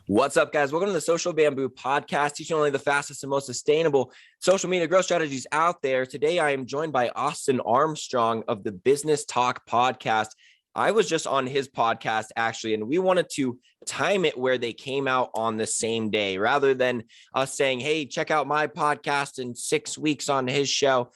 What's up, guys? Welcome to the Social Bamboo Podcast, teaching only the fastest and most sustainable social media growth strategies out there. Today, I am joined by Austin Armstrong of the Business Talk Podcast. I was just on his podcast, actually, and we wanted to time it where they came out on the same day rather than us saying, hey, check out my podcast in 6 weeks on his show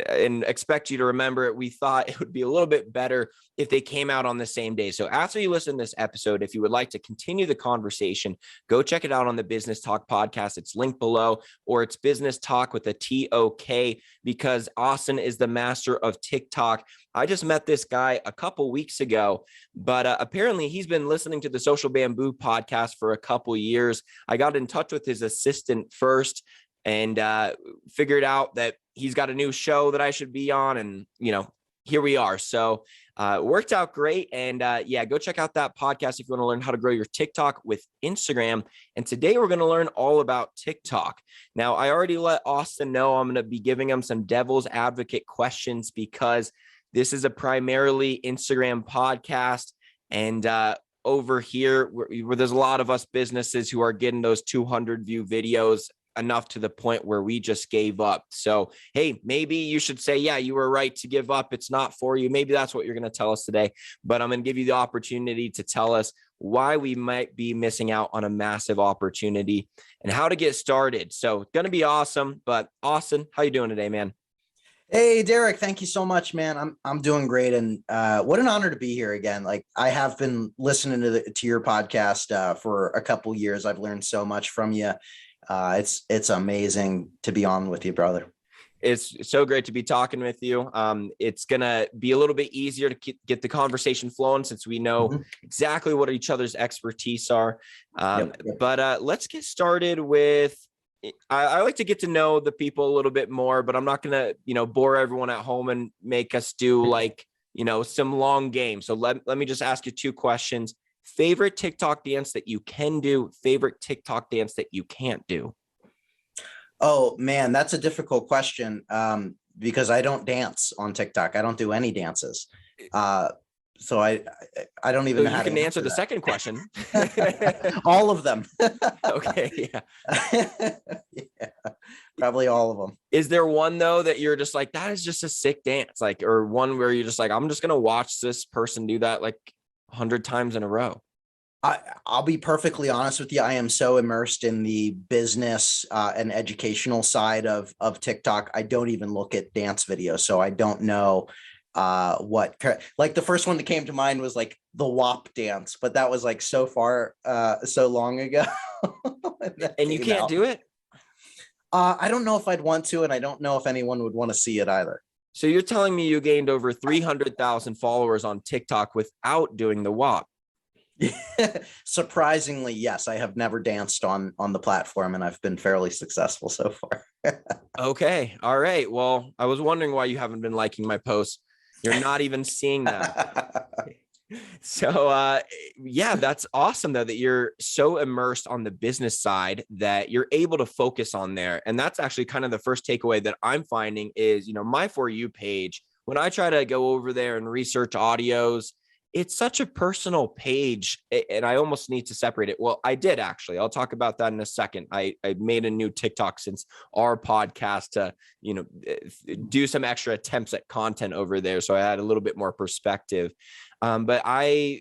and expect you to remember it. We thought it would be a little bit better if they came out on the same day. So after you listen to this episode, if you would like to continue the conversation, go check it out on the Business Talk Podcast. It's linked below, or it's Business Talk with a TOK, because Austin is the master of TikTok. I just met this guy a couple weeks ago, but apparently he's been listening to the Social Bamboo Podcast for a couple years. I got in touch with his assistant first and figured out that he's got a new show that I should be on. And, here we are. So it worked out great. And go check out that podcast if you want to learn how to grow your TikTok with Instagram. And today we're going to learn all about TikTok. Now, I already let Austin know I'm going to be giving him some devil's advocate questions because this is a primarily Instagram podcast. And over here, where there's a lot of us businesses who are getting those 200 view videos, enough to the point where we just gave up. So, hey, maybe you should say, yeah, you were right to give up. It's not for you. Maybe that's what you're going to tell us today, but I'm going to give you the opportunity to tell us why we might be missing out on a massive opportunity and how to get started. So it's going to be awesome. But Austin, how you doing today, man? Hey, Derek, thank you so much, man. I'm doing great. And what an honor to be here again. Like, I have been listening to your podcast for a couple years. I've learned so much from you. It's amazing to be on with you, brother. It's so great to be talking with you. It's going to be a little bit easier to get the conversation flowing since we know exactly what each other's expertise are. But let's get started with, I like to get to know the people a little bit more, but I'm not going to, bore everyone at home and make us do some long games. So let me just ask you two questions. Favorite TikTok dance that you can do, favorite TikTok dance that you can't do? Oh man, that's a difficult question because I don't dance on TikTok. I don't do any dances. So I don't even know how to answer the second question. All of them. Okay, yeah. Yeah, probably all of them. Is there one though that you're just like, that is just a sick dance, or one where you're just like, I'm just gonna watch this person do that 100 times in a row? I'll be perfectly honest with you. I am so immersed in the business and educational side of TikTok. I don't even look at dance videos. So I don't know the first one that came to mind was the WAP dance, but that was so long ago. And you can't do it? I don't know if I'd want to, and I don't know if anyone would want to see it either. So you're telling me you gained over 300,000 followers on TikTok without doing the WAP? Surprisingly, yes. I have never danced on the platform, and I've been fairly successful so far. Okay. All right. Well, I was wondering why you haven't been liking my posts. You're not even seeing that. So that's awesome though, that you're so immersed on the business side that you're able to focus on there. And that's actually kind of the first takeaway that I'm finding is, my For You page, when I try to go over there and research audios, it's such a personal page and I almost need to separate it. Well, I did actually. I'll talk about that in a second. I made a new TikTok since our podcast to, do some extra attempts at content over there. So I had a little bit more perspective. But I,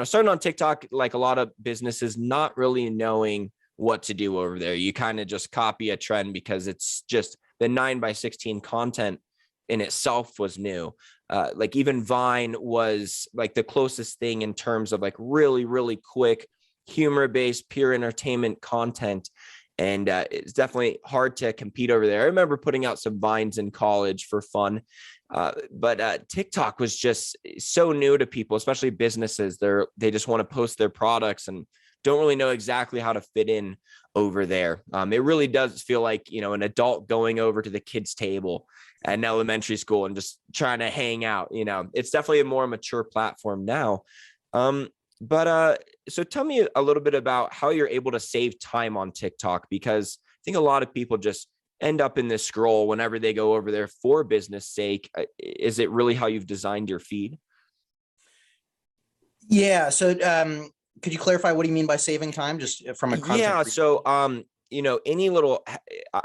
starting on TikTok, like a lot of businesses, not really knowing what to do over there. You kind of just copy a trend because it's just the 9x16 content in itself was new. Even Vine was the closest thing in terms of really, really quick humor-based, pure entertainment content. And it's definitely hard to compete over there. I remember putting out some Vines in college for fun. But TikTok was just so new to people, especially businesses. They just want to post their products and don't really know exactly how to fit in over there. It really does feel like, an adult going over to the kids' table at an elementary school and just trying to hang out. It's definitely a more mature platform now. So tell me a little bit about how you're able to save time on TikTok, because I think a lot of people just end up in this scroll whenever they go over there for business sake. Is it really how you've designed your feed? Yeah. So could you clarify what do you mean by saving time, just from a content? Yeah. So, any little,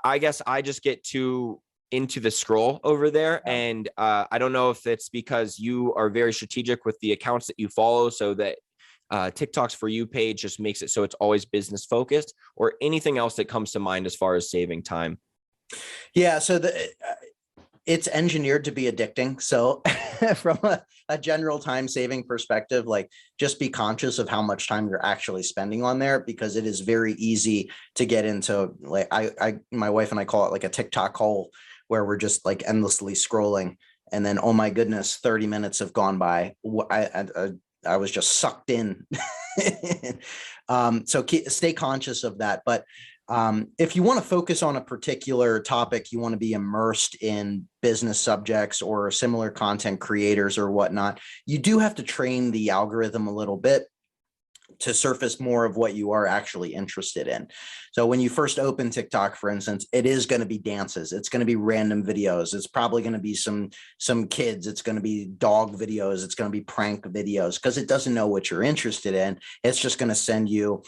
I guess I just get too into the scroll over there. Yeah. And I don't know if it's because you are very strategic with the accounts that you follow, so that TikTok's For You page just makes it so it's always business focused, or anything else that comes to mind as far as saving time. Yeah. So it's engineered to be addicting. So from a general time saving perspective, like just be conscious of how much time you're actually spending on there, because it is very easy to get into, like, my wife and I call it like a TikTok hole, where we're just like endlessly scrolling. And then, oh my goodness, 30 minutes have gone by. I was just sucked in. So stay conscious of that. But if you want to focus on a particular topic, you want to be immersed in business subjects or similar content creators or whatnot, you do have to train the algorithm a little bit to surface more of what you are actually interested in. So when you first open TikTok, for instance, it is going to be dances. It's going to be random videos. It's probably going to be some kids. It's going to be dog videos. It's going to be prank videos, because it doesn't know what you're interested in. It's just going to send you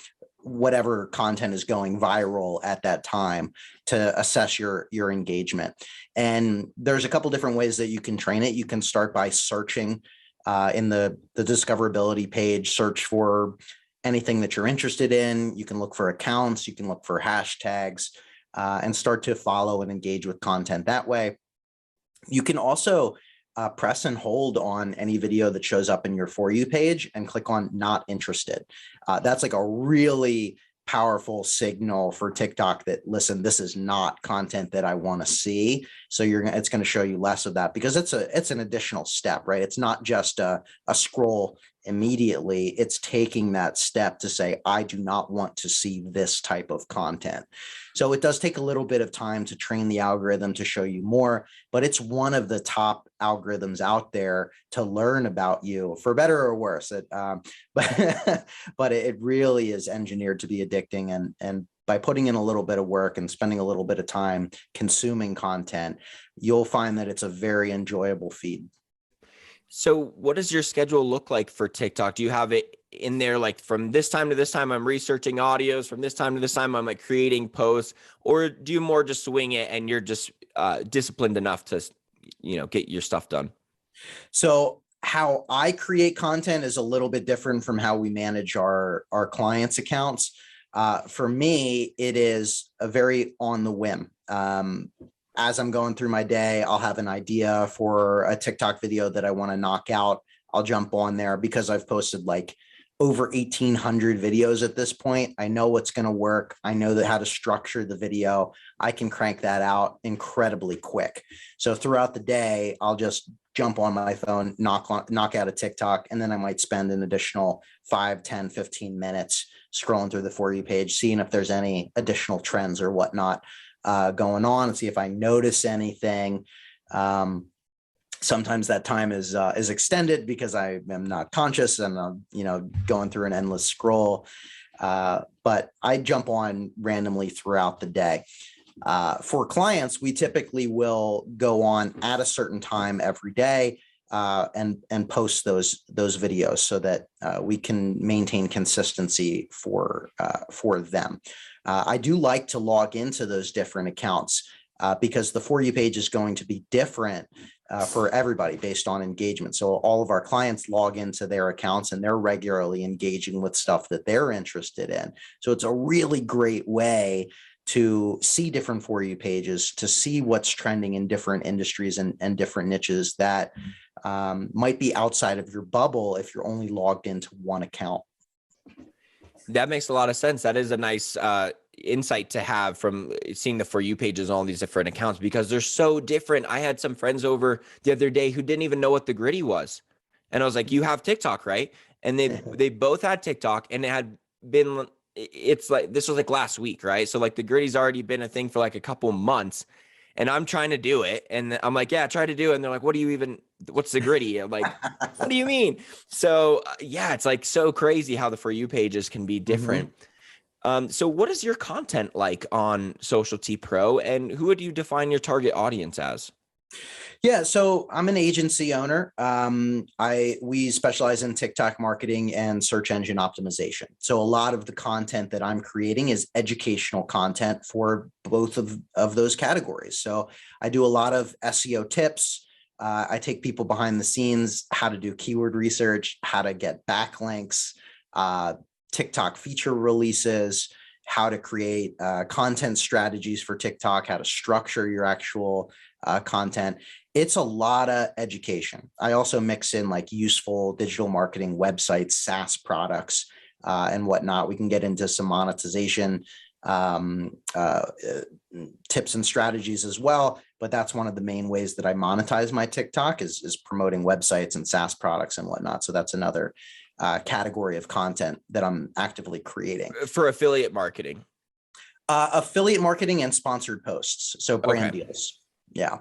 whatever content is going viral at that time to assess your engagement. And there's a couple different ways that you can train it. You can start by searching in the discoverability page, search for anything that you're interested in. You can look for accounts, you can look for hashtags, and start to follow and engage with content that way. You can also press and hold on any video that shows up in your For You page and click on not interested. That's like a really powerful signal for TikTok that, listen, this is not content that I want to see. So it's going to show you less of that, because it's an additional step, right? It's not just a scroll immediately. It's taking that step to say, I do not want to see this type of content. So it does take a little bit of time to train the algorithm to show you more, but it's one of the top algorithms out there to learn about you, for better or worse. But it really is engineered to be addicting. And by putting in a little bit of work and spending a little bit of time consuming content, you'll find that it's a very enjoyable feed. So what does your schedule look like for TikTok? Do you have it in there, like from this time to this time, I'm researching audios, from this time to this time, I'm like creating posts, or do you more just swing it and you're just disciplined enough to, get your stuff done? So how I create content is a little bit different from how we manage our clients' accounts. For me, it is a very on the whim. As I'm going through my day, I'll have an idea for a TikTok video that I want to knock out. I'll jump on there, because I've posted like over 1,800 videos at this point. I know what's going to work. I know how to structure the video. I can crank that out incredibly quick. So throughout the day, I'll just jump on my phone, knock out a TikTok, and then I might spend an additional 5, 10, 15 minutes scrolling through the For You page, seeing if there's any additional trends or whatnot going on, and see if I notice anything. Sometimes that time is extended because I am not conscious and I'm going through an endless scroll. But I jump on randomly throughout the day. For clients, we typically will go on at a certain time every day and post those videos so that we can maintain consistency for them. I do like to log into those different accounts because the For You page is going to be different for everybody based on engagement. So all of our clients log into their accounts and they're regularly engaging with stuff that they're interested in. So it's a really great way to see different For You pages, to see what's trending in different industries and different niches that might be outside of your bubble if you're only logged into one account. That makes a lot of sense. That is a nice insight to have from seeing the For You pages on all these different accounts, because they're so different. I had some friends over the other day who didn't even know what the gritty was. And I was like, you have TikTok, right? And they both had TikTok, and it had been, it's like, this was like last week, right? So like the gritty's already been a thing for like a couple months, and I'm trying to do it. And I'm like, yeah, try to do it. And they're like, what's the gritty? I'm like, what do you mean? So yeah, it's like so crazy how the For You pages can be different. So what is your content like on Social T Pro, and who would you define your target audience as? Yeah, so I'm an agency owner. We specialize in TikTok marketing and search engine optimization. So a lot of the content that I'm creating is educational content for both of those categories. So I do a lot of SEO tips. I take people behind the scenes, how to do keyword research, how to get backlinks, TikTok feature releases, how to create content strategies for TikTok, how to structure your actual content. It's a lot of education. I also mix in like useful digital marketing websites, SaaS products, and whatnot. We can get into some monetization tips and strategies as well. But that's one of the main ways that I monetize my TikTok is promoting websites and SaaS products and whatnot. So that's another category of content that I'm actively creating. For affiliate marketing? Affiliate marketing and sponsored posts. So brand deals. Yeah.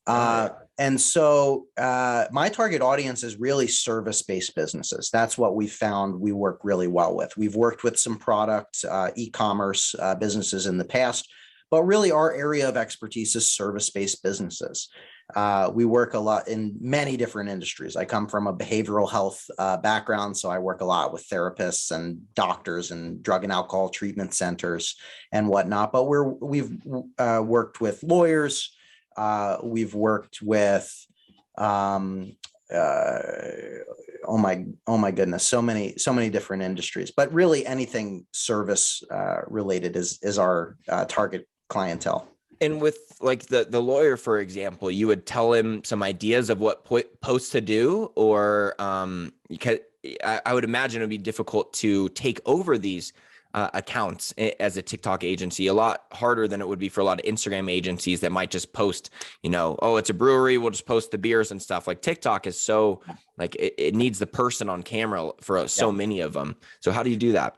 And so my target audience is really service-based businesses. That's what we found we work really well with. We've worked with some product e-commerce businesses in the past, but really our area of expertise is service-based businesses. We work a lot in many different industries. I come from a behavioral health background, so I work a lot with therapists and doctors and drug and alcohol treatment centers and whatnot. But we've worked with lawyers. We've worked with, oh my goodness, so many different industries, but really anything service related is our target clientele. And with like the lawyer, for example, you would tell him some ideas of what posts to do, or I would imagine it would be difficult to take over these accounts as a TikTok agency, a lot harder than it would be for a lot of Instagram agencies that might just post, oh, it's a brewery, we'll just post the beers and stuff. Like TikTok is so like it needs the person on camera for so many of them. So how do you do that?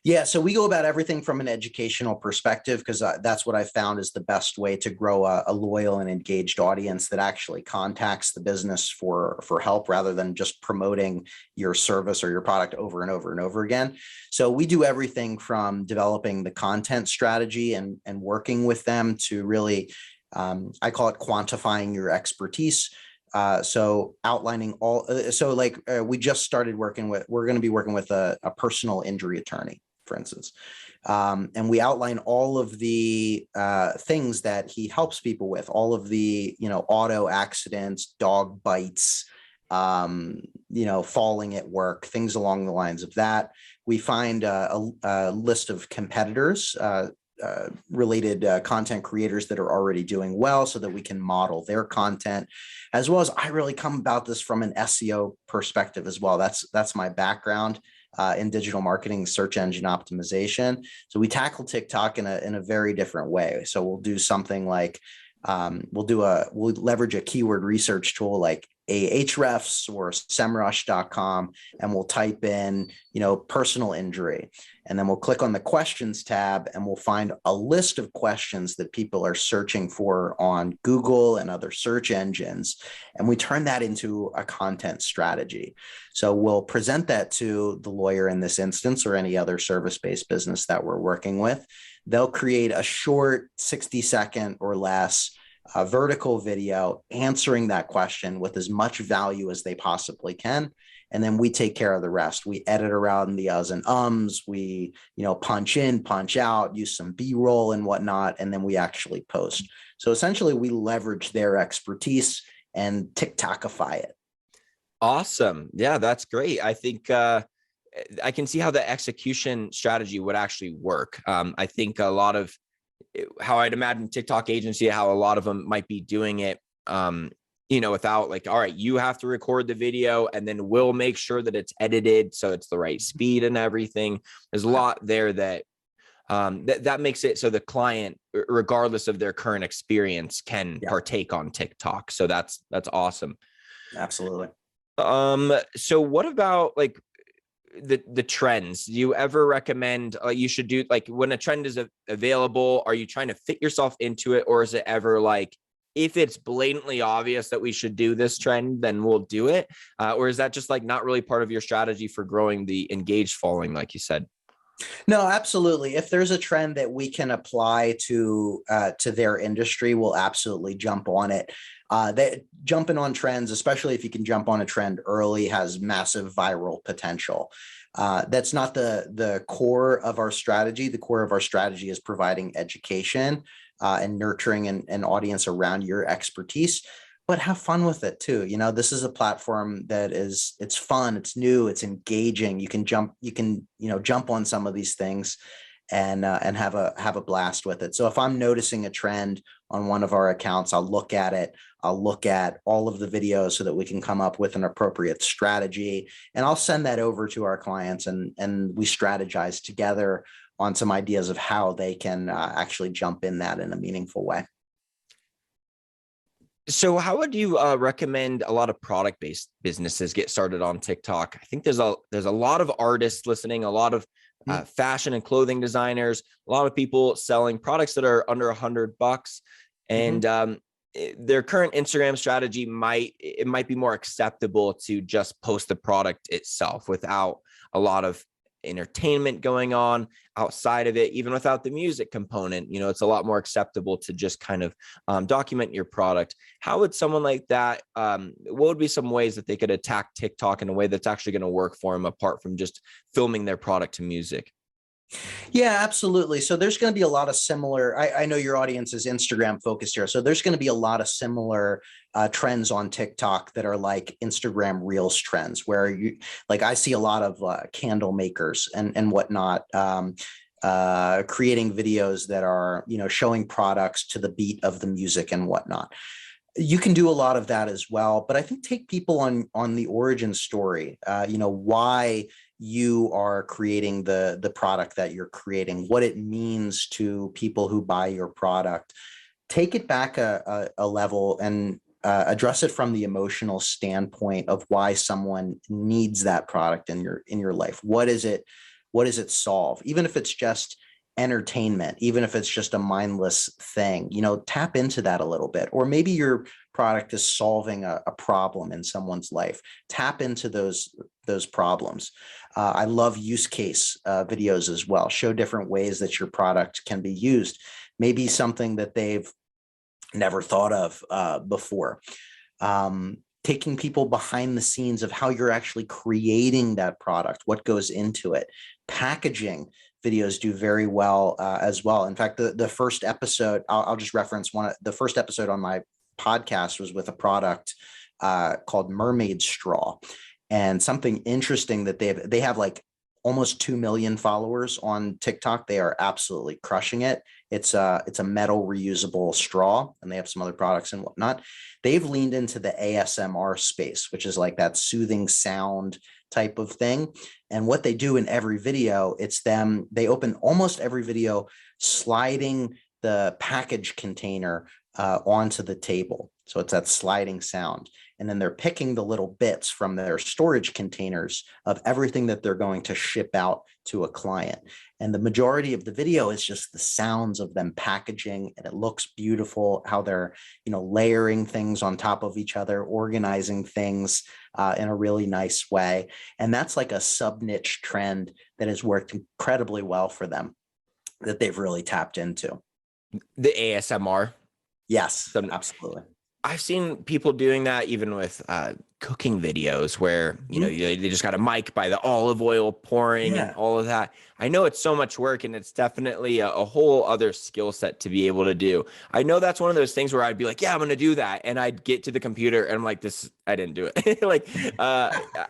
Yeah, so we go about everything from an educational perspective, because that's what I found is the best way to grow a loyal and engaged audience that actually contacts the business for help rather than just promoting your service or your product over and over and over again. So we do everything from developing the content strategy and working with them to really, I call it quantifying your expertise. So outlining all, we just started we're going to be working with a personal injury attorney, for instance. And we outline all of the things that he helps people with, all of the, auto accidents, dog bites, falling at work, things along the lines of that. We find a list of competitors, related content creators that are already doing well so that we can model their content, as well as I really come about this from an SEO perspective as well. That's my background in digital marketing, search engine optimization. So we tackle TikTok in a very different way. So we'll do something like we'll leverage a keyword research tool like Ahrefs or semrush.com, and we'll type in, personal injury. And then we'll click on the questions tab and we'll find a list of questions that people are searching for on Google and other search engines. And we turn that into a content strategy. So we'll present that to the lawyer in this instance, or any other service-based business that we're working with. They'll create a short 60-second or less vertical video answering that question with as much value as they possibly can. And then we take care of the rest. We edit around the uhs and ums. We, punch in, punch out, use some B-roll and whatnot, and then we actually post. So essentially, we leverage their expertise and TikTokify it. Awesome. Yeah, that's great. I think I can see how the execution strategy would actually work. I think a lot of how I'd imagine TikTok agency, how a lot of them might be doing it, without like, all right, you have to record the video and then we'll make sure that it's edited so it's the right speed and everything. There's a lot there that that makes it so the client, regardless of their current experience, can partake on TikTok. So that's awesome. Absolutely. So what about like the trends? Do you ever recommend you should do, like, when a trend is available, are you trying to fit yourself into it, or is it ever like, if it's blatantly obvious that we should do this trend, then we'll do it? Or is that just like not really part of your strategy for growing the engaged following, like you said? No, absolutely. If there's a trend that we can apply to their industry, we'll absolutely jump on it. That jumping on trends, especially if you can jump on a trend early, has massive viral potential. That's not the core of our strategy. The core of our strategy is providing education and nurturing an audience around your expertise, but have fun with it too. This is a platform that it's fun, it's new, it's engaging. You can jump on some of these things and have a blast with it. So if I'm noticing a trend on one of our accounts, I'll look at it. I'll look at all of the videos so that we can come up with an appropriate strategy, and I'll send that over to our clients, and we strategize together on some ideas of how they can actually jump in that in a meaningful way. So how would you recommend a lot of product-based businesses get started on TikTok? I think there's a lot of artists listening, a lot of fashion and clothing designers, a lot of people selling products that are under $100, and their current Instagram strategy might be more acceptable to just post the product itself without a lot of entertainment going on outside of it, even without the music component. It's a lot more acceptable to just kind of document your product. How would someone like that, what would be some ways that they could attack TikTok in a way that's actually going to work for them, apart from just filming their product to music? Yeah, absolutely. So there's going to be a lot of similar, I know your audience is Instagram focused here. So there's going to be a lot of similar trends on TikTok that are like Instagram Reels trends, where I see a lot of candle makers and whatnot, creating videos that are, showing products to the beat of the music and whatnot. You can do a lot of that as well, but I think take people on the origin story, why you are creating the product that you're creating, what it means to people who buy your product. Take it back a level and address it from the emotional standpoint of why someone needs that product in your life. What does it solve? Even if it's just entertainment, even if it's just a mindless thing, tap into that a little bit. Or maybe your product is solving a problem in someone's life. Tap into those problems. I love use case videos as well. Show different ways that your product can be used. Maybe something that they've never thought of before. Taking people behind the scenes of how you're actually creating that product, what goes into it. Packaging videos do very well as well. In fact, the first episode, I'll just reference the first episode on my podcast was with a product called Mermaid Straw. And something interesting that they have like almost 2 million followers on TikTok. They are absolutely crushing it. It's a metal reusable straw, and they have some other products and whatnot. They've leaned into the ASMR space, which is like that soothing sound type of thing. And what they do in every video, they open almost every video sliding the package container onto the table. So it's that sliding sound. And then they're picking the little bits from their storage containers of everything that they're going to ship out to a client. And the majority of the video is just the sounds of them packaging, and it looks beautiful how they're, layering things on top of each other, organizing things in a really nice way. And that's like a sub-niche trend that has worked incredibly well for them, that they've really tapped into. The ASMR. Yes, absolutely. I've seen people doing that even with cooking videos where, they just got a mic by the olive oil pouring and all of that. I know it's so much work, and it's definitely a whole other skill set to be able to do. I know that's one of those things where I'd be like, yeah, I'm going to do that. And I'd get to the computer and I'm like, I didn't do it.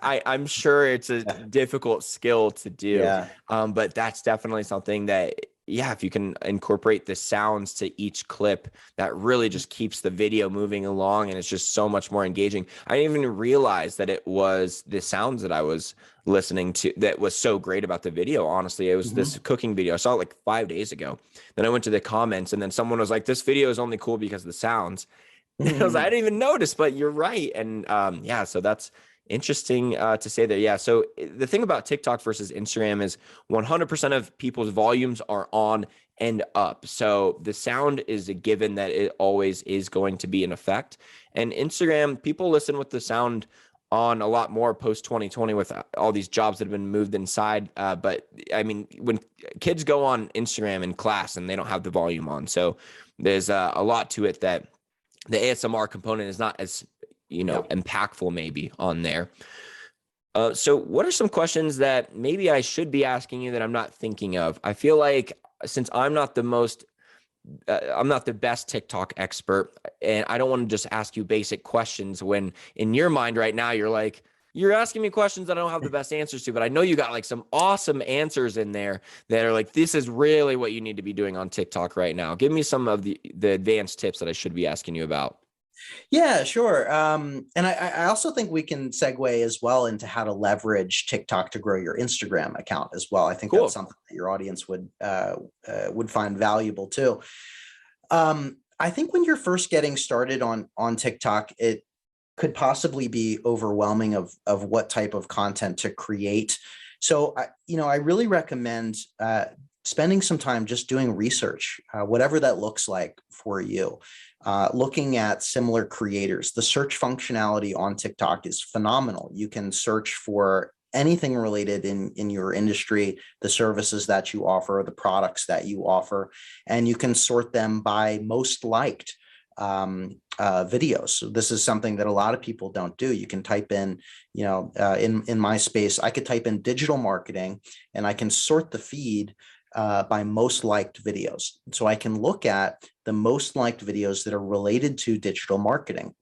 I'm sure it's a difficult skill to do. But that's definitely something that, if you can incorporate the sounds to each clip, that really just keeps the video moving along, and it's just so much more engaging. I didn't even realize that it was the sounds that I was listening to that was so great about the video. Honestly, it was this cooking video. I saw it like 5 days ago. Then I went to the comments, and then someone was like, this video is only cool because of the sounds. I didn't even notice, but you're right. And so that's interesting to say that. Yeah. So the thing about TikTok versus Instagram is 100% of people's volumes are on and up. So the sound is a given that it always is going to be in effect. And Instagram, people listen with the sound on a lot more post 2020 with all these jobs that have been moved inside. But I mean, when kids go on Instagram in class and they don't have the volume on, so there's a lot to it that the ASMR component is not as, Yeah. impactful maybe on there. So what are some questions that maybe I should be asking you that I'm not thinking of? I feel like since I'm not I'm not the best TikTok expert, and I don't want to just ask you basic questions when in your mind right now, you're asking me questions that I don't have the best answers to, but I know you got like some awesome answers in there that are like, this is really what you need to be doing on TikTok right now. Give me some of the advanced tips that I should be asking you about. Yeah, sure. And I also think we can segue as well into how to leverage TikTok to grow your Instagram account as well. I think that's Cool. something that your audience would find valuable too. I think when you're first getting started on TikTok, it could possibly be overwhelming of what type of content to create. So I really recommend spending some time just doing research, whatever that looks like for you. Looking at similar creators. The search functionality on TikTok is phenomenal. You can search for anything related in your industry, the services that you offer, the products that you offer, and you can sort them by most liked videos. So this is something that a lot of people don't do. You can type in, in my space, I could type in digital marketing and I can sort the feed by most liked videos. So I can look at the most liked videos that are related to digital marketing.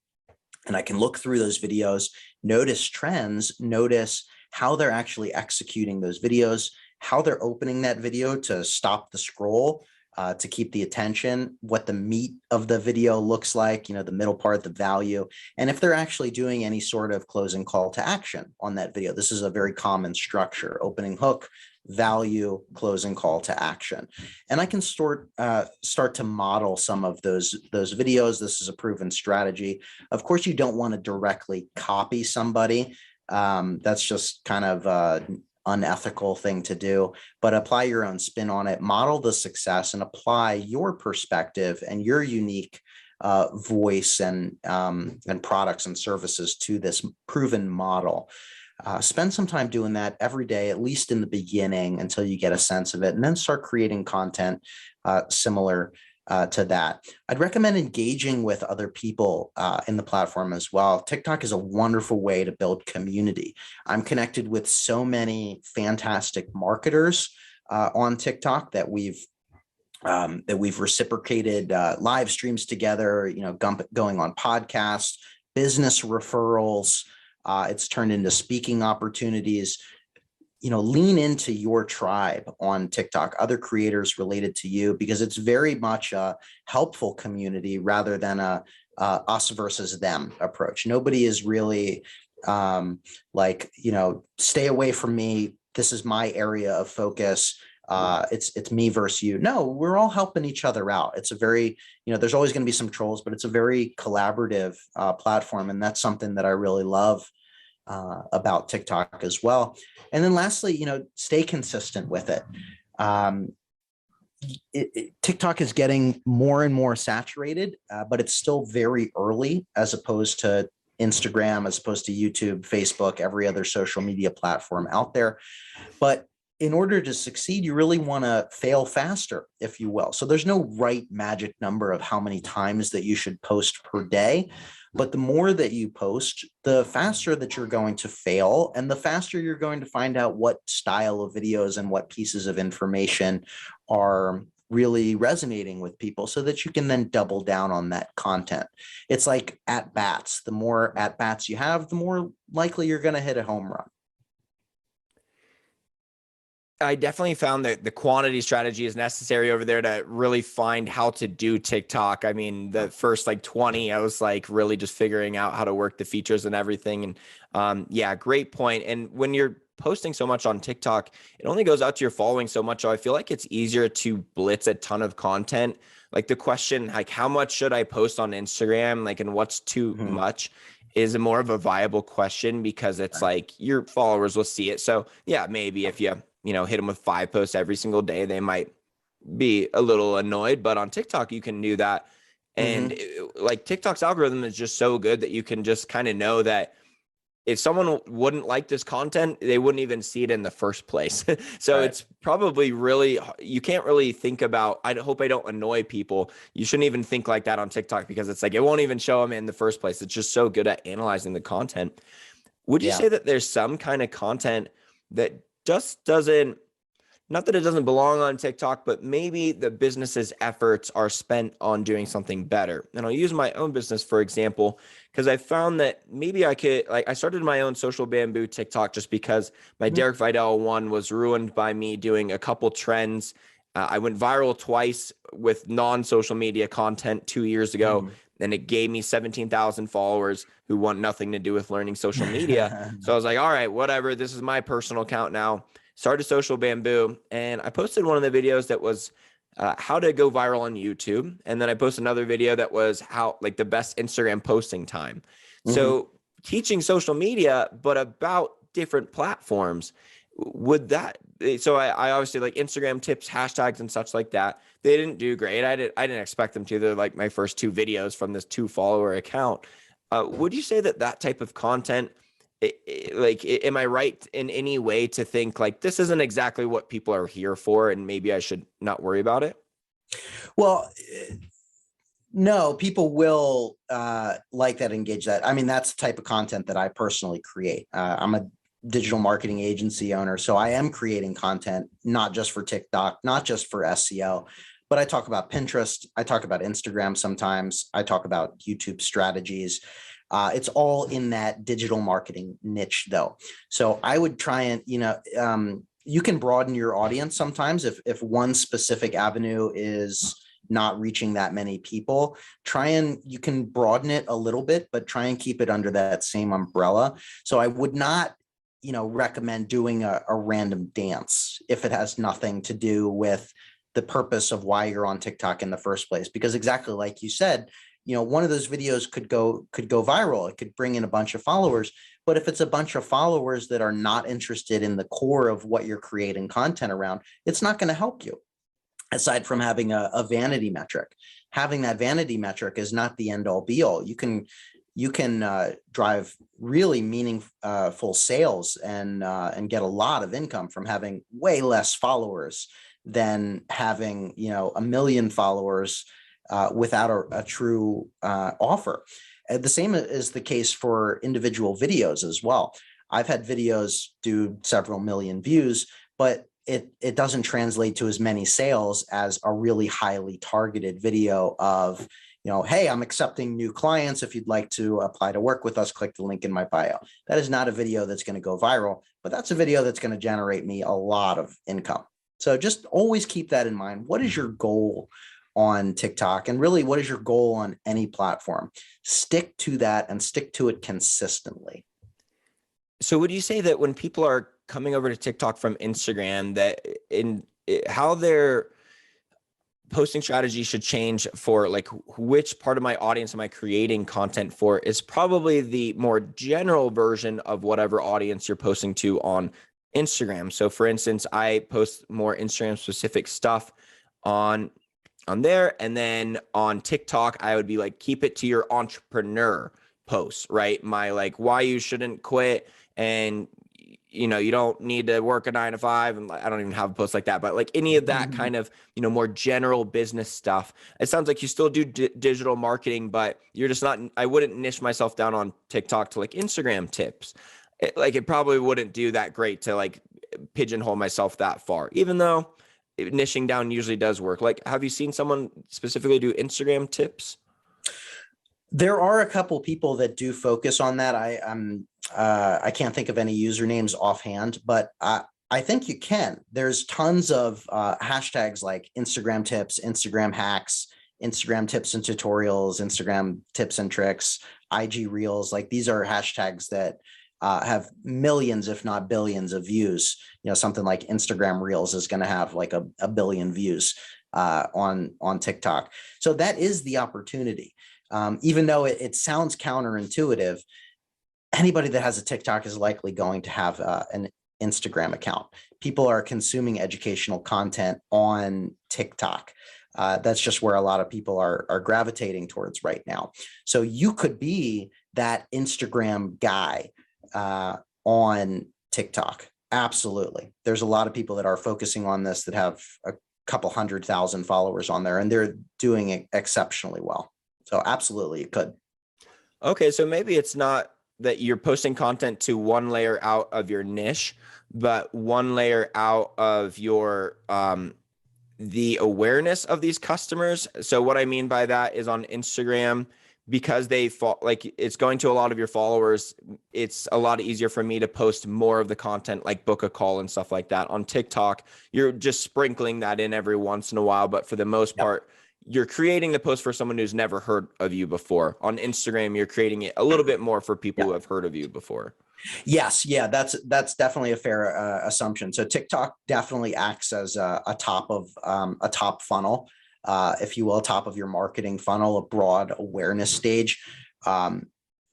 And I can look through those videos, notice trends, notice how they're actually executing those videos, how they're opening that video to stop the scroll, to keep the attention, what the meat of the video looks like, the middle part, the value, and if they're actually doing any sort of closing call to action on that video. This is a very common structure: opening hook, value, closing call to action. And I can start to model some of those videos. This is a proven strategy. Of course, you don't want to directly copy somebody. That's just kind of unethical thing to do, but apply your own spin on it, model the success, and apply your perspective and your unique voice and products and services to this proven model. Spend some time doing that every day, at least in the beginning, until you get a sense of it, and then start creating content similar to that. I'd recommend engaging with other people in the platform as well. TikTok is a wonderful way to build community. I'm connected with so many fantastic marketers on TikTok that we've reciprocated live streams together, going on podcasts, business referrals. It's turned into speaking opportunities. Lean into your tribe on TikTok, other creators related to you, because it's very much a helpful community rather than a us versus them approach. Nobody is really stay away from me. This is my area of focus. It's me versus you. No, we're all helping each other out. It's a very, there's always going to be some trolls, but it's a very collaborative platform. And that's something that I really love about TikTok as well. And then lastly, stay consistent with it. TikTok is getting more and more saturated, but it's still very early as opposed to Instagram, as opposed to YouTube, Facebook, every other social media platform out there. But in order to succeed, you really want to fail faster, if you will. So there's no right magic number of how many times that you should post per day. But the more that you post, the faster that you're going to fail, and the faster you're going to find out what style of videos and what pieces of information are really resonating with people, so that you can then double down on that content. It's like at bats. The more at bats you have, the more likely you're going to hit a home run. I definitely found that the quantity strategy is necessary over there to really find how to do TikTok. I mean, the first 20, I was really just figuring out how to work the features and everything. And yeah, great point. And when you're posting so much on TikTok, it only goes out to your following so much. So I feel like it's easier to blitz a ton of content. Like the question, how much should I post on Instagram? And what's too much is a more of a viable question, because it's your followers will see it. So yeah, maybe if you hit them with 5 posts every single day, they might be a little annoyed. But on TikTok, you can do that. And TikTok's algorithm is just so good that you can just kind of know that if someone wouldn't like this content, they wouldn't even see it in the first place. So it's probably really, you can't really think about, I hope I don't annoy people. You shouldn't even think like that on TikTok, because it's like, it won't even show them in the first place. It's just so good at analyzing the content. Would you say that there's some kind of content that just doesn't, not that it doesn't belong on TikTok, but maybe the business's efforts are spent on doing something better? And I'll use my own business, for example, because I found that maybe I could, like, I started my own Social Bamboo TikTok just because my Derek Videll one was ruined by me doing a couple trends. I went viral twice with non-social media content 2 years ago, and it gave me 17,000 followers who want nothing to do with learning social media. So I was like, all right, whatever. This is my personal account now. Started Social Bamboo, and I posted one of the videos that was how to go viral on YouTube. And then I posted another video that was how, like, the best Instagram posting time. So teaching social media, but about different platforms. Would that, so I obviously, like, Instagram tips, hashtags and such like that. They didn't do great. I didn't expect them to. They're like my first 2 videos from this 2-follower account. Would you say that that type of content, like, am I right in any way to think like this isn't exactly what people are here for, and maybe I should not worry about it? Well, no, people will like that, engage that. I mean, that's the type of content that I personally create. I'm a digital marketing agency owner, so I am creating content, not just for TikTok, not just for SEO, but I talk about Pinterest. I talk about Instagram sometimes. I talk about YouTube strategies. It's all in that digital marketing niche, though. So I would try and, you can broaden your audience sometimes if one specific avenue is not reaching that many people. You can broaden it a little bit, but try and keep it under that same umbrella. So I would not, recommend doing a random dance if it has nothing to do with the purpose of why you're on TikTok in the first place. Because exactly like you said, one of those videos could go viral. It could bring in a bunch of followers. But if it's a bunch of followers that are not interested in the core of what you're creating content around, it's not going to help you. Aside from having a vanity metric, having that vanity metric is not the end all be all. You can drive really meaningful sales and get a lot of income from having way less followers than having, 1 million followers without a true offer. The same is the case for individual videos as well. I've had videos do several million views, but it doesn't translate to as many sales as a really highly targeted video of, hey, I'm accepting new clients. If you'd like to apply to work with us, click the link in my bio. That is not a video that's going to go viral, but that's a video that's going to generate me a lot of income. So just always keep that in mind. What is your goal on TikTok? And really, what is your goal on any platform? Stick to that and stick to it consistently. So would you say that when people are coming over to TikTok from Instagram, that how their posting strategy should change for, like, which part of my audience am I creating content for is probably the more general version of whatever audience you're posting to on Instagram. So for instance, I post more Instagram specific stuff on there. And then on TikTok, I would be like, keep it to your entrepreneur posts, right? My, like, why you shouldn't quit, and you don't need to work a 9 to 5. And I don't even have a post like that, but like any of that kind of, more general business stuff. It sounds like you still do digital marketing, but you're just not, I wouldn't niche myself down on TikTok to like Instagram tips. It probably wouldn't do that great to like pigeonhole myself that far, even though niching down usually does work. Like, have you seen someone specifically do Instagram tips? There are a couple people that do focus on that. I can't think of any usernames offhand, but I think you can. There's tons of hashtags like Instagram tips, Instagram hacks, Instagram tips and tutorials, Instagram tips and tricks, IG reels. Like, these are hashtags that have millions, if not billions of views. Something like Instagram reels is going to have like a billion views on TikTok. So that is the opportunity. Even though it sounds counterintuitive, anybody that has a TikTok is likely going to have an Instagram account. People are consuming educational content on TikTok. That's just where a lot of people are gravitating towards right now. So you could be that Instagram guy on TikTok. Absolutely. There's a lot of people that are focusing on this that have a couple 100,000 followers on there, and they're doing it exceptionally well. So absolutely, it could. Okay, so maybe it's not that you're posting content to one layer out of your niche, but one layer out of your the awareness of these customers. So what I mean by that is on Instagram, because like it's going to a lot of your followers, it's a lot easier for me to post more of the content, like book a call and stuff like that. On TikTok, you're just sprinkling that in every once in a while, but for the most part, you're creating the post for someone who's never heard of you before. On Instagram, you're creating it a little bit more for people who have heard of you before. Yes, yeah, that's definitely a fair assumption. So TikTok definitely acts as a top funnel, if you will, top of your marketing funnel, a broad awareness stage.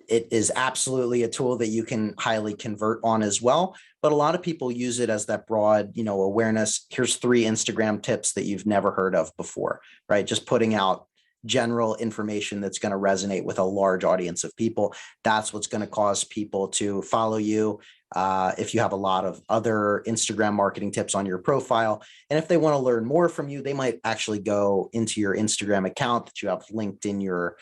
It is absolutely a tool that you can highly convert on as well. But a lot of people use it as that broad, awareness. Here's 3 Instagram tips that you've never heard of before, right? Just putting out general information that's going to resonate with a large audience of people. That's what's going to cause people to follow you. If you have a lot of other Instagram marketing tips on your profile, and if they want to learn more from you, they might actually go into your Instagram account that you have linked in your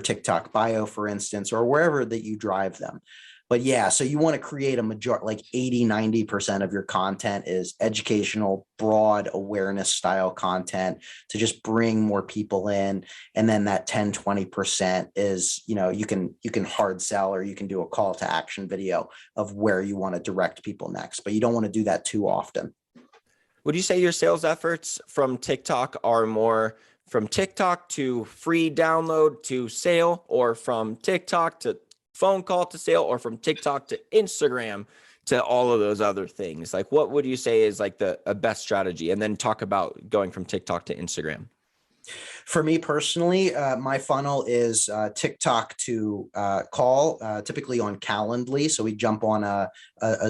TikTok bio, for instance, or wherever that you drive them. But yeah, so you want to create a majority, like 80-90% of your content is educational, broad awareness style content to just bring more people in. And then that 10-20% is, you can hard sell, or you can do a call to action video of where you want to direct people next, but you don't want to do that too often. Would you say your sales efforts from TikTok are more from TikTok to free download to sale, or from TikTok to phone call to sale, or from TikTok to Instagram to all of those other things? Like, what would you say is like a best strategy? And then talk about going from TikTok to Instagram. For me personally, my funnel is TikTok to call, typically on Calendly. So we jump on a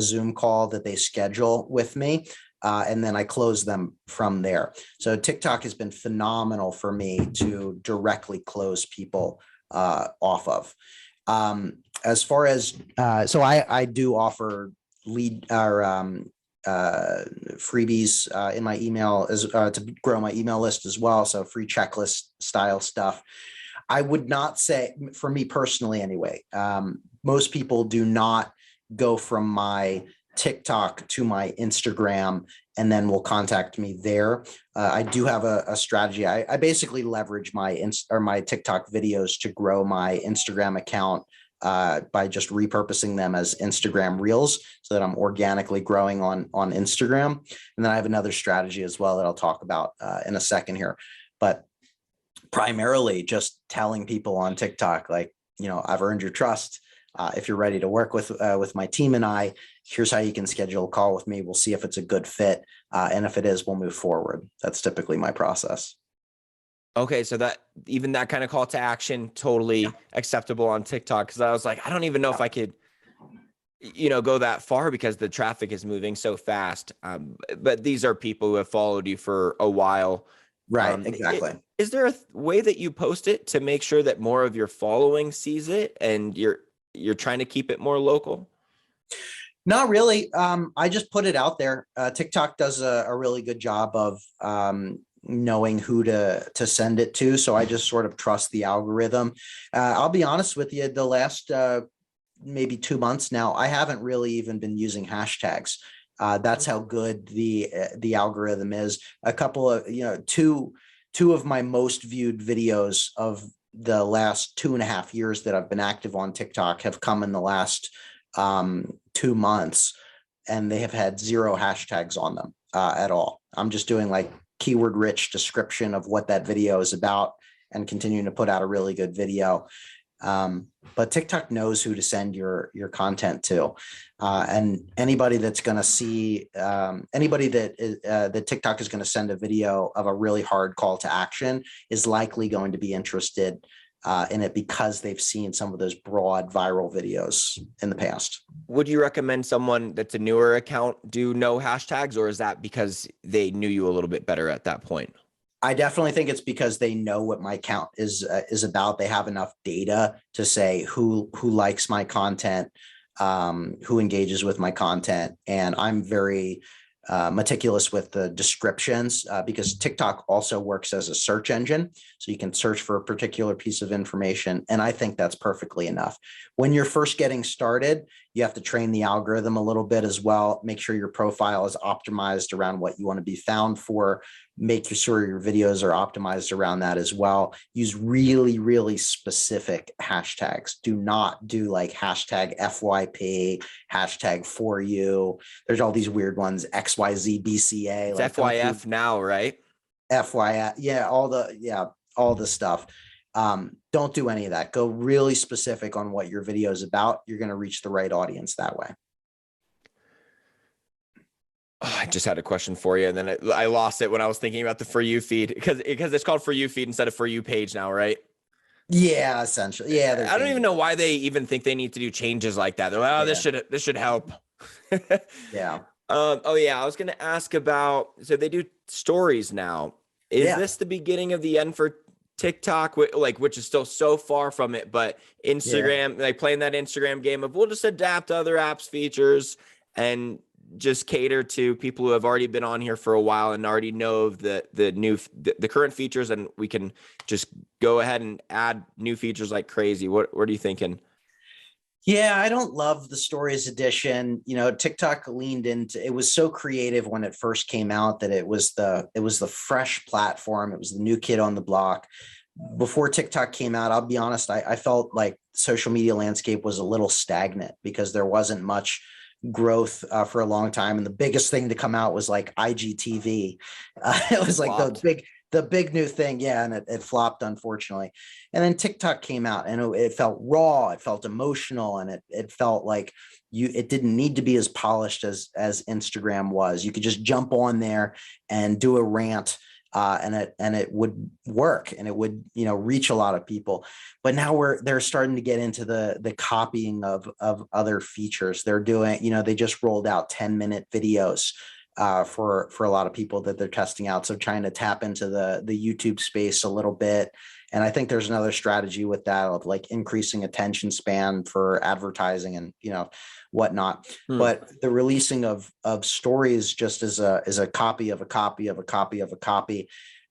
Zoom call that they schedule with me. And then I close them from there. So TikTok has been phenomenal for me to directly close people off of. As far as, so I do offer lead or freebies in my email as to grow my email list as well. So free checklist style stuff. I would not say, for me personally anyway, most people do not go from my TikTok to my Instagram and then will contact me there. I do have a strategy. I basically leverage my TikTok videos to grow my Instagram account by just repurposing them as Instagram Reels so that I'm organically growing on Instagram. And then I have another strategy as well that I'll talk about in a second here. But primarily just telling people on TikTok, like, I've earned your trust. If you're ready to work with my team and I, here's how you can schedule a call with me. We'll see if it's a good fit. And if it is, we'll move forward. That's typically my process. Okay, so that kind of call to action, totally acceptable on TikTok. Because I was like, I don't even know if I could, go that far because the traffic is moving so fast. But these are people who have followed you for a while. Right, exactly. Is there a way that you post it to make sure that more of your following sees it, and you're trying to keep it more local? Not really. I just put it out there. TikTok does a really good job of knowing who to send it to. So I just sort of trust the algorithm. I'll be honest with you, the last maybe 2 months now, I haven't really even been using hashtags. That's how good the algorithm is. A couple of, two of my most viewed videos of the last 2.5 years that I've been active on TikTok have come in the last 2 months, and they have had 0 hashtags on them at all. I'm just doing like keyword rich description of what that video is about and continuing to put out a really good video. But TikTok knows who to send your content to, and anybody that's going to see anybody that TikTok is going to send a video of a really hard call to action is likely going to be interested in it because they've seen some of those broad viral videos in the past. Would you recommend someone that's a newer account do no hashtags, or is that because they knew you a little bit better at that point? I definitely think it's because they know what my account is about. They have enough data to say who likes my content, who engages with my content. And I'm very meticulous with the descriptions because TikTok also works as a search engine. So you can search for a particular piece of information. And I think that's perfectly enough. When you're first getting started, you have to train the algorithm a little bit as well. Make sure your profile is optimized around what you want to be found for. Make sure your videos are optimized around that as well. Use really, really specific hashtags. Do not do like hashtag FYP, hashtag for you. There's all these weird ones, XYZ BCA. It's like FYF now, right? FYI. Yeah, all the stuff. Don't do any of that. Go really specific on what your video is about. You're going to reach the right audience that way. Oh, I just had a question for you, and then I lost it when I was thinking about the For You feed because it's called For You feed instead of For You page now, right? Yeah, essentially. Yeah, I don't even know why they even think they need to do changes like that. They're like, oh, this should help. Yeah. Oh yeah, I was gonna ask about. So they do stories now. Is this the beginning of the end for TikTok? Which is still so far from it, but Instagram, like playing that Instagram game of we'll just adapt other apps features and just cater to people who have already been on here for a while and already know the current features, and we can just go ahead and add new features like crazy. What are you thinking? Yeah, I don't love the stories edition. TikTok leaned into it. Was so creative when it first came out that it was the fresh platform. It was the new kid on the block. Before TikTok came out, I'll be honest, I felt like social media landscape was a little stagnant because there wasn't much growth for a long time. And the biggest thing to come out was like IGTV. It was like the big new thing. Yeah. And it flopped, unfortunately. And then TikTok came out and it felt raw. It felt emotional. And it felt like it didn't need to be as polished as Instagram was. You could just jump on there and do a rant. And it would work and it would, reach a lot of people. But now they're starting to get into the copying of other features. They're doing, they just rolled out 10-minute videos for a lot of people that they're testing out. So trying to tap into the YouTube space a little bit. And I think there's another strategy with that of like increasing attention span for advertising and, whatnot. But the releasing of stories just as a copy of a copy of a copy of a copy.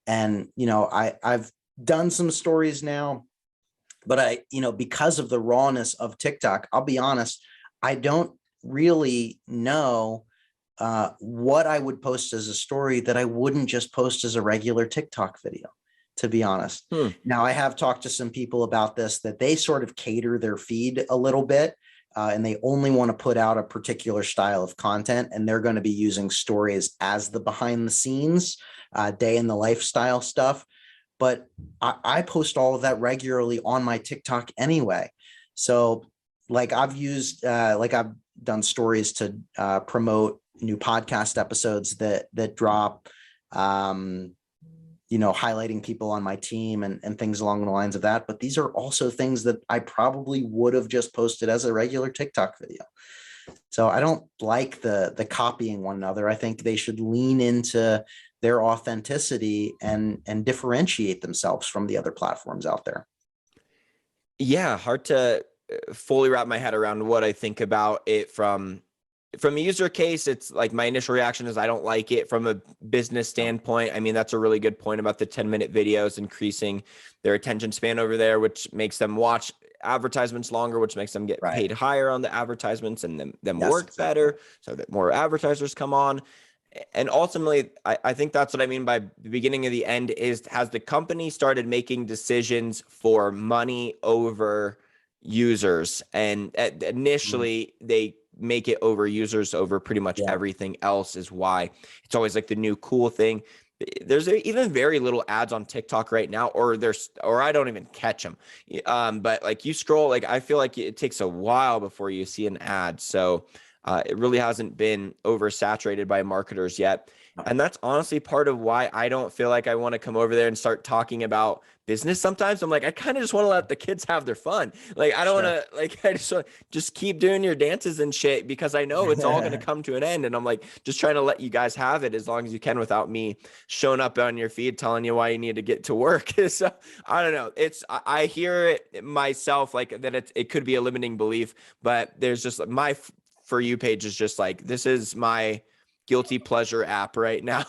And, I've done some stories now, but because of the rawness of TikTok, I'll be honest, I don't really know what I would post as a story that I wouldn't just post as a regular TikTok video, to be honest. Now, I have talked to some people about this, that they sort of cater their feed a little bit. And they only want to put out a particular style of content, and they're going to be using stories as the behind the scenes, day in the lifestyle stuff. But I post all of that regularly on my TikTok anyway. So like I've done stories to promote new podcast episodes that drop, highlighting people on my team and things along the lines of that. But these are also things that I probably would have just posted as a regular TikTok video. So I don't like the copying one another. I think they should lean into their authenticity and differentiate themselves from the other platforms out there. Yeah, hard to fully wrap my head around what I think about it from a user case. It's like my initial reaction is I don't like it. From a business standpoint, I mean, that's a really good point about the 10-minute videos increasing their attention span over there, which makes them watch advertisements longer, which makes them get paid higher on the advertisements and them work better so that more advertisers come on. And ultimately, I think that's what I mean by the beginning of the end is, has the company started making decisions for money over users? And initially they make it over users over pretty much everything else, is why it's always like the new cool thing. There's even very little ads on TikTok right now, or I don't even catch them. But like you scroll, like I feel like it takes a while before you see an ad. So it really hasn't been oversaturated by marketers yet. And that's honestly part of why I don't feel like I want to come over there and start talking about business sometimes. I'm like, I kind of just want to let the kids have their fun. Like, I don't want to, like, I just want just keep doing your dances and shit because I know it's all going to come to an end. And I'm like, just trying to let you guys have it as long as you can without me showing up on your feed telling you why you need to get to work. So I don't know. I hear it myself, like that it could be a limiting belief, but there's just my For You page is just like, this is my guilty pleasure app right now.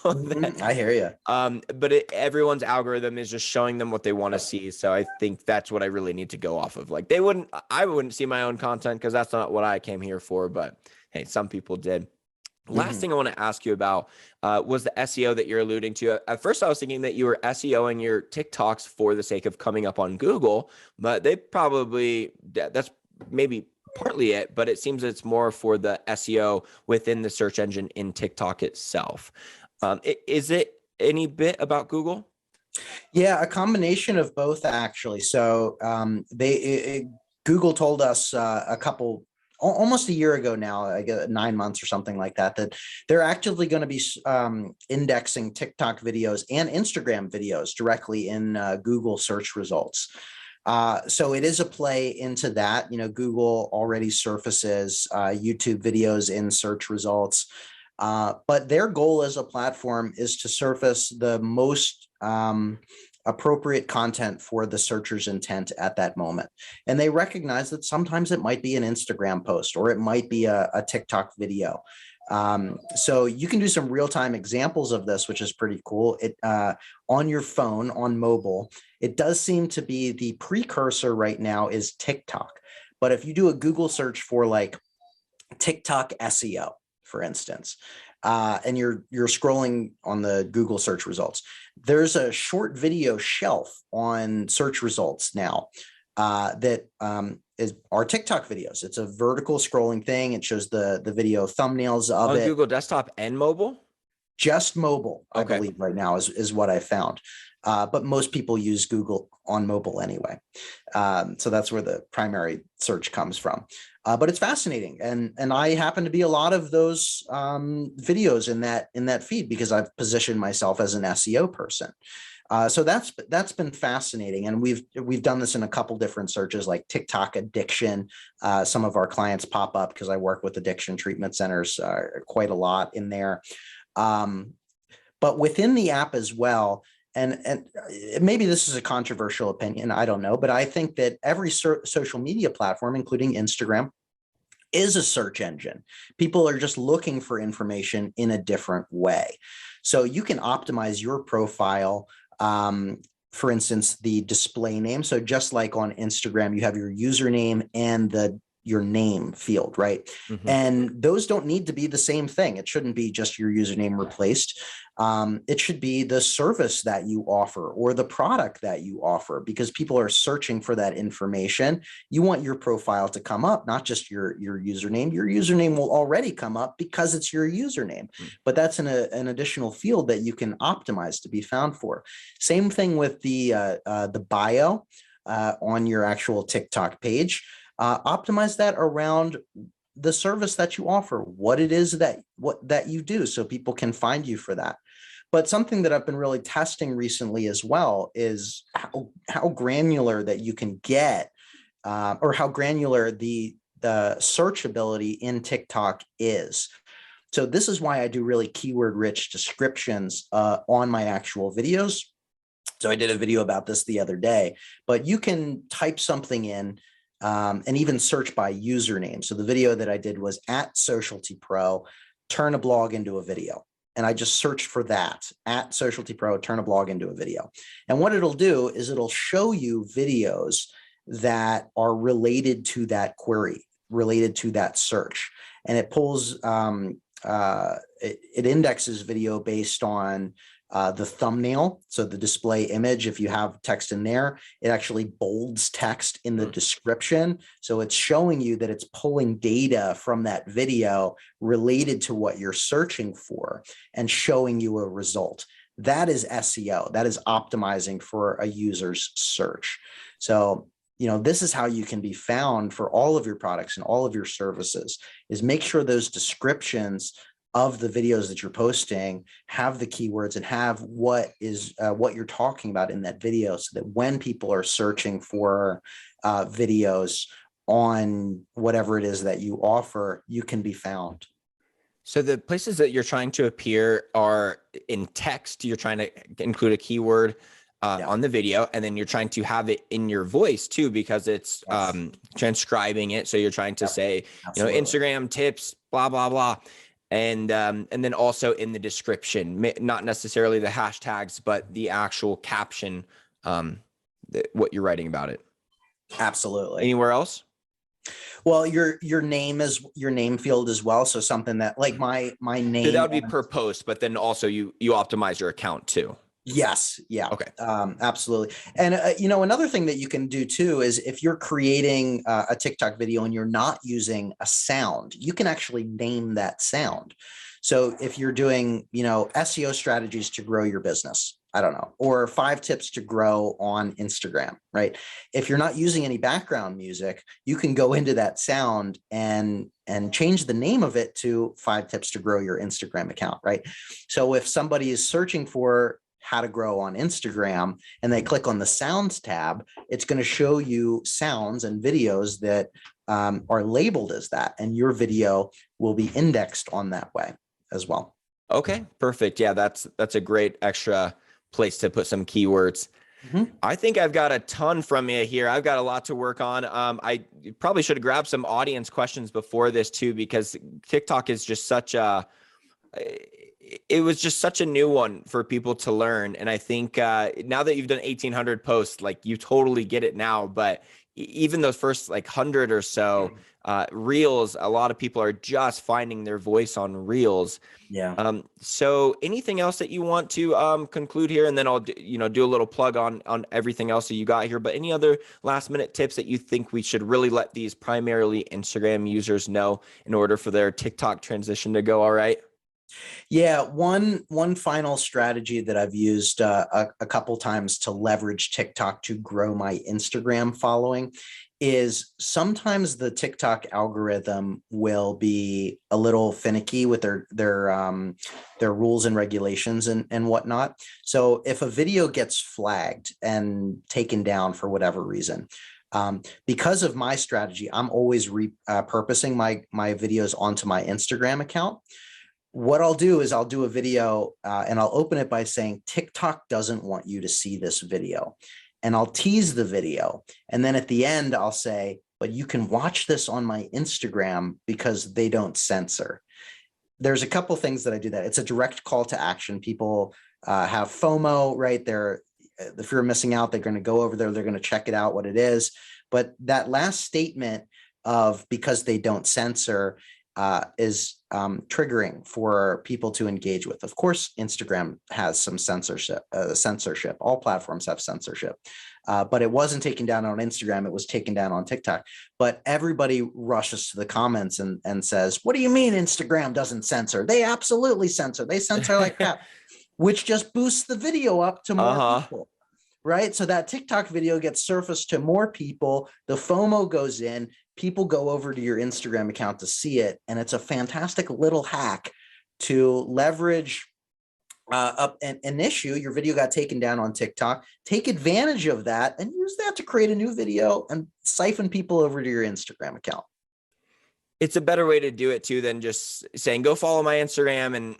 I hear you. But everyone's algorithm is just showing them what they want to see. So I think that's what I really need to go off of. Like I wouldn't see my own content because that's not what I came here for. But hey, some people did. Last thing I want to ask you about was the SEO that you're alluding to. At first, I was thinking that you were SEOing your TikToks for the sake of coming up on Google, but that's maybe partly it, but it seems it's more for the SEO within the search engine in TikTok itself. Is it any bit about Google? Yeah, a combination of both, actually. So Google told us almost a year ago now, I guess 9 months or something like that, that they're actively going to be indexing TikTok videos and Instagram videos directly in Google search results. So it is a play into that. Google already surfaces YouTube videos in search results, but their goal as a platform is to surface the most appropriate content for the searcher's intent at that moment. And they recognize that sometimes it might be an Instagram post or it might be a TikTok video. So you can do some real-time examples of this, which is pretty cool. On your phone, on mobile, it does seem to be the precursor right now is TikTok. But if you do a Google search for like TikTok SEO, for instance, and you're scrolling on the Google search results, there's a short video shelf on search results now that are TikTok videos. It's a vertical scrolling thing. It shows the video thumbnails of on it. Google desktop and mobile? Just mobile, Okay. I believe right now is what I found. But most people use Google on mobile anyway. So that's where the primary search comes from. But it's fascinating. And I happen to be a lot of those videos in that feed because I've positioned myself as an SEO person. So that's been fascinating. And we've done this in a couple different searches like TikTok addiction. Some of our clients pop up because I work with addiction treatment centers quite a lot in there. But within the app as well, and maybe this is a controversial opinion, I don't know, but I think that every social media platform, including Instagram, is a search engine. People are just looking for information in a different way. So you can optimize your profile. For instance, the display name. So just like on Instagram, you have your username and your name field, right? Mm-hmm. And those don't need to be the same thing. It shouldn't be just your username replaced. It should be the service that you offer or the product that you offer, because people are searching for that information. You want your profile to come up, not just your username. Your username will already come up because it's your username, but that's an additional field that you can optimize to be found for. Same thing with the bio on your actual TikTok page. Optimize that around the service that you offer, what it is that you do, so people can find you for that. But something that I've been really testing recently as well is how granular that you can get, or how granular the searchability in TikTok is. So this is why I do really keyword rich descriptions on my actual videos. So I did a video about this the other day, but you can type something in and even search by username. So the video that I did was @SocialtyPro, turn a blog into a video. And I just searched for that, @SocialtyPro, turn a blog into a video. And what it'll do is it'll show you videos that are related to that query, related to that search. And it pulls, it indexes video based on the thumbnail. So the display image, if you have text in there, it actually bolds text in the description. So it's showing you that it's pulling data from that video related to what you're searching for and showing you a result. That is SEO. That is optimizing for a user's search. So, this is how you can be found for all of your products and all of your services, is make sure those descriptions of the videos that you're posting have the keywords and have what you're talking about in that video, so that when people are searching for videos on whatever it is that you offer, you can be found. So the places that you're trying to appear are in text. You're trying to include a keyword on the video, and then you're trying to have it in your voice too, because it's transcribing it. So you're trying to say, Absolutely. Instagram tips, blah, blah, blah. And then also in the description, not necessarily the hashtags, but the actual caption, what you're writing about it. Absolutely. Anywhere else? Well, your name field as well. So something that like my name. So that would be per post, but then also you optimize your account too. Yes. Yeah. Okay. Absolutely. And, another thing that you can do too is if you're creating a TikTok video and you're not using a sound, you can actually name that sound. So if you're doing, SEO strategies to grow your business, I don't know, or 5 tips to grow on Instagram, right? If you're not using any background music, you can go into that sound and change the name of it to 5 tips to grow your Instagram account, right? So if somebody is searching for how to grow on Instagram and they click on the sounds tab, it's going to show you sounds and videos that are labeled as that, and your video will be indexed on that way as well. Okay, perfect. Yeah, that's a great extra place to put some keywords. I think I've got a ton from you here. I've got a lot to work on. I probably should have grabbed some audience questions before this too, because TikTok is just it was just such a new one for people to learn. And I think now that you've done 1,800 posts, like you totally get it now. But even those first like 100 or so reels, a lot of people are just finding their voice on reels. Yeah. So anything else that you want to conclude here? And then I'll do a little plug on everything else that you got here. But any other last minute tips that you think we should really let these primarily Instagram users know in order for their TikTok transition to go all right? Yeah, one final strategy that I've used a couple times to leverage TikTok to grow my Instagram following is sometimes the TikTok algorithm will be a little finicky with their rules and regulations and whatnot. So if a video gets flagged and taken down for whatever reason, because of my strategy, I'm always repurposing my videos onto my Instagram account. What I'll do is I'll do a video and I'll open it by saying TikTok doesn't want you to see this video, and I'll tease the video. And then at the end, I'll say, but you can watch this on my Instagram because they don't censor. There's a couple things that I do that. It's a direct call to action. People have FOMO, right? They're if you're missing out, they're going to go over there. They're going to check it out, what it is. But that last statement of because they don't censor is triggering for people to engage with. Of course, Instagram has some censorship. All platforms have censorship, but it wasn't taken down on Instagram. It was taken down on TikTok. But everybody rushes to the comments and says, "What do you mean Instagram doesn't censor? They absolutely censor. They censor like that," which just boosts the video up to more people. Right. So that TikTok video gets surfaced to more people. The FOMO goes in. People go over to your Instagram account to see it. And it's a fantastic little hack to leverage up an issue. Your video got taken down on TikTok. Take advantage of that and use that to create a new video and siphon people over to your Instagram account. It's a better way to do it too than just saying, go follow my Instagram and,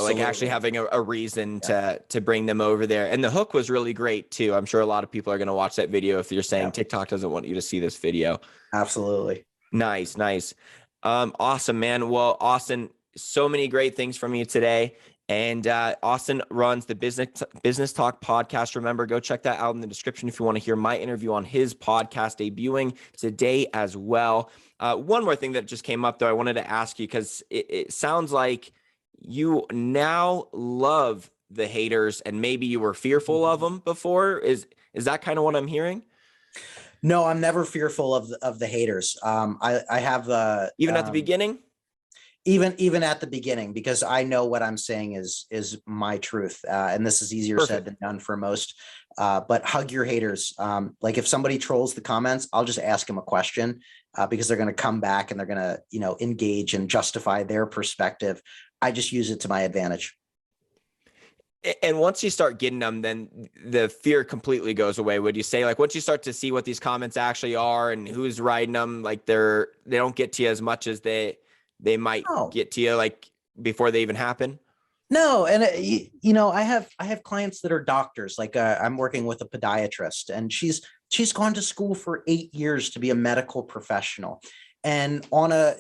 like actually having a reason to bring them over there. And the hook was really great too. I'm sure a lot of people are going to watch that video if you're saying TikTok doesn't want you to see this video. Absolutely. Nice. Awesome, man. Well, Austin, so many great things from you today. And Austin runs the Business Talk podcast. Remember, go check that out in the description if you want to hear my interview on his podcast debuting today as well. One more thing that just came up, though, I wanted to ask you, because it sounds like you now love the haters and maybe you were fearful of them before. Is that kind of what I'm hearing? No, I'm never fearful of the haters. I have even at the beginning. Even at the beginning, because I know what I'm saying is my truth. And this is easier said than done for most, but hug your haters. Like if somebody trolls the comments, I'll just ask them a question because they're going to come back and they're going to, engage and justify their perspective I just use it to my advantage. And once you start getting them, then the fear completely goes away. Would you say, like, once you start to see what these comments actually are and who's writing them, like they don't get to you as much as they might get to you, like before they even happen? No, and you know, I have clients that are doctors. Like I'm working with a podiatrist, and she's gone to school for 8 years to be a medical professional. And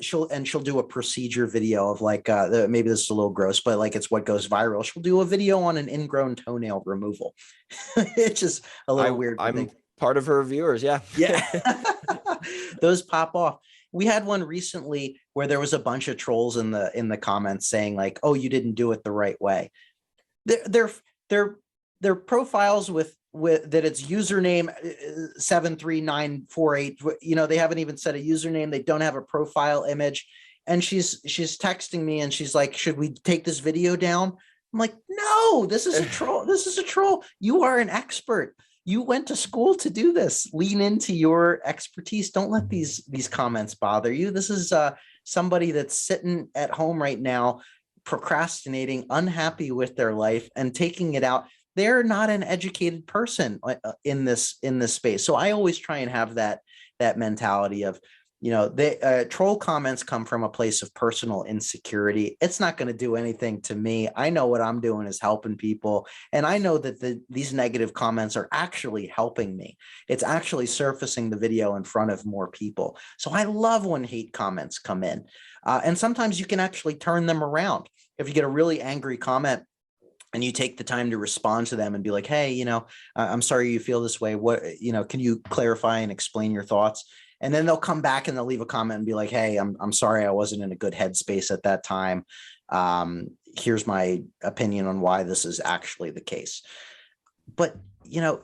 she'll do a procedure video of like maybe this is a little gross, but like it's what goes viral. She'll do a video on an ingrown toenail removal. It's just a little weird. I'm part of her viewers. Yeah. Those pop off. We had one recently where there was a bunch of trolls in the comments saying like, "Oh, you didn't do it the right way." Their profiles with that it's username 73948. You know, they haven't even set a username. They don't have a profile image. And she's texting me and she's like, "Should we take this video down?" I'm like, "No, this is a troll. This is a troll. You are an expert. You went to school to do this. Lean into your expertise. Don't let these comments bother you. This is somebody that's sitting at home right now, procrastinating, unhappy with their life, and taking it out. They're not an educated person in this space." So I always try and have that mentality of, you know, troll comments come from a place of personal insecurity. It's not going to do anything to me. I know what I'm doing is helping people. And I know that these negative comments are actually helping me. It's actually surfacing the video in front of more people. So I love when hate comments come in. And sometimes you can actually turn them around. If you get a really angry comment and you take the time to respond to them and be like, "Hey, you know, I'm sorry you feel this way. What, you know, can you clarify and explain your thoughts?" And then they'll come back and they'll leave a comment and be like, "Hey, I'm sorry I wasn't in a good headspace at that time. Here's my opinion on why this is actually the case." But, you know,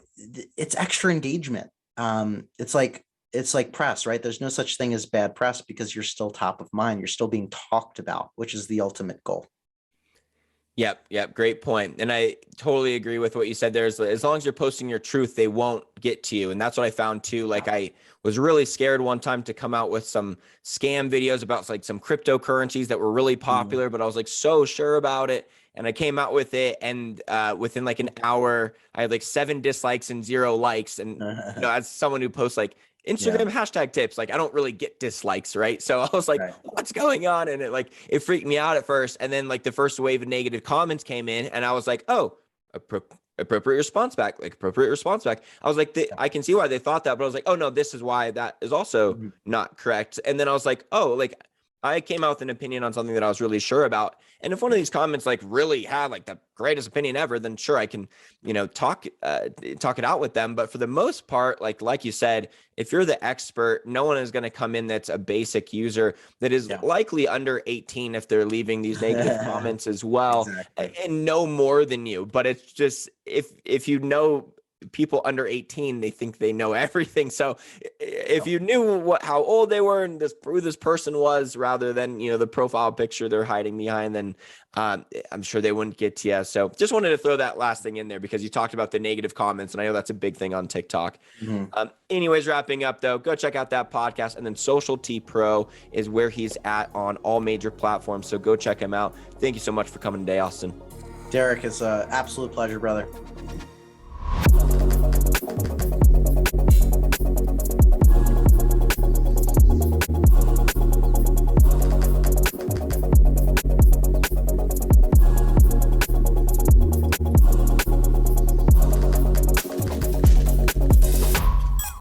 it's extra engagement. It's like press, right? There's no such thing as bad press because you're still top of mind. You're still being talked about, which is the ultimate goal. Yep. Great point. And I totally agree with what you said there. As long as you're posting your truth, they won't get to you. And that's what I found too. Like I was really scared one time to come out with some scam videos about like some cryptocurrencies that were really popular, but I was like so sure about it. And I came out with it, and within like an hour, I had like 7 dislikes and 0 likes. And you know, as someone who posts like Instagram hashtag tips, like I don't really get dislikes, right? So I was like, what's going on? And it freaked me out at first. And then like the first wave of negative comments came in, and I was like, oh, appropriate response back. I was like, I can see why they thought that, but I was like, oh no, this is why that is also not correct. And then I was like, oh, like I came out with an opinion on something that I was really sure about. And if one of these comments like really had like the greatest opinion ever, then sure, I can, you know, talk it out with them. But for the most part, like you said, if you're the expert, no one is going to come in that's a basic user that is likely under 18 if they're leaving these negative comments as well, and no more than you. But it's just if you know people under 18, they think they know everything. So if you knew how old they were and who this person was, rather than, you know, the profile picture they're hiding behind, then I'm sure they wouldn't get to you. So just wanted to throw that last thing in there because you talked about the negative comments, and I know that's a big thing on TikTok. Anyways, wrapping up though, go check out that podcast, and then Social T Pro is where he's at on all major platforms. So go check him out. Thank you so much for coming today, Austin. Derek, it's an absolute pleasure, brother.